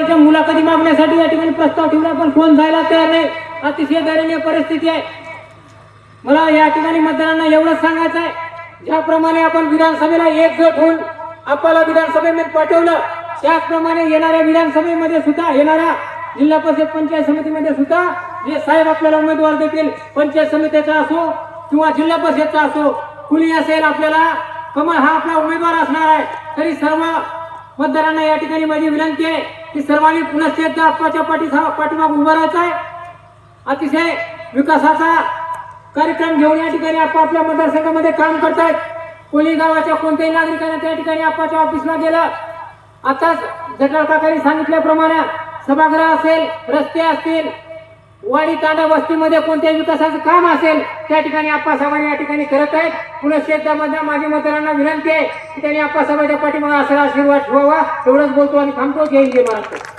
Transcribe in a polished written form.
मुलाखती मागण्यासाठी या ठिकाणी प्रस्ताव ठेवला, पण कोण जायला तयार नाही. अतिशय दयनीय परिस्थिती आहे. मला या ठिकाणी मतदारांना एवढंच सांगायचं आहे, ज्याप्रमाणे आपण विधानसभेला एकजूट होऊन आपल्याला विधानसभेमध्ये पाठवलं, त्याचप्रमाणे येणाऱ्या विधानसभेमध्ये सुद्धा, येणाऱ्या जिल्हा परिषद पंचायत समितीमध्ये सुद्धा जे साहेब आपल्याला उमेदवार देतील, पंचायत समितीचा असो किंवा जिल्हा परिषदचा असो, कुणी असेल, आपल्याला कमळ हा आपला उमेदवार असणार आहे. तरी सर्व मतदारांना या ठिकाणी माझी विनंती आहे की सर्वांनी पुनश्च एकदा आपल्या पाठीमागे उभं राहायचं आहे. अतिशय विकासाचा कार्यक्रम घेऊन या ठिकाणी आपल्या मतदारसंघामध्ये काम करतायत. कोणी गावाच्या कोणत्याही नागरिकांना त्या ठिकाणी आपल्या ऑफिसला गेलं, आताच जटाळ काकांनी सांगितल्याप्रमाणे सभागृह असेल, रस्ते असतील, वाडी तांडा वस्तीमध्ये कोणत्याही विकासाचं काम असेल, त्या ठिकाणी आप्पासाहेबांनी या ठिकाणी करत आहेत. पुनश्च एकदा माझ्या मतदारांना विनंती आहे की त्यांनी आप्पासाहेबांच्या पाठीमागे असा आशीर्वाद ठेवावा. एवढंच बोलतो आणि थांबतो. जय हिंद, जय महाराष्ट्र.